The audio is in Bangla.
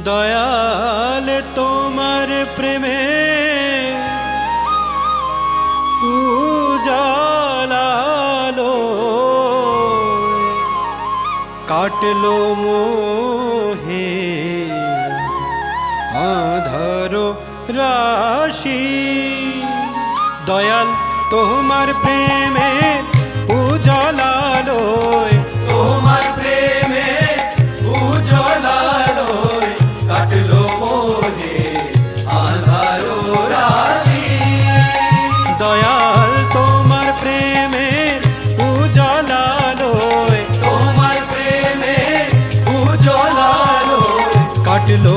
দয়াল তোমার প্রেমে উজালালো কাটলো মোহে আঁধার রাশি। দয়াল তোমার প্রেমে উজালালো তোমার প্রেমে উজালালো কাটলো মোহে আঁধার রাশি। দয়াল তোমার প্রেমে উজালালো তোমার প্রেমে উজালালো কাটলো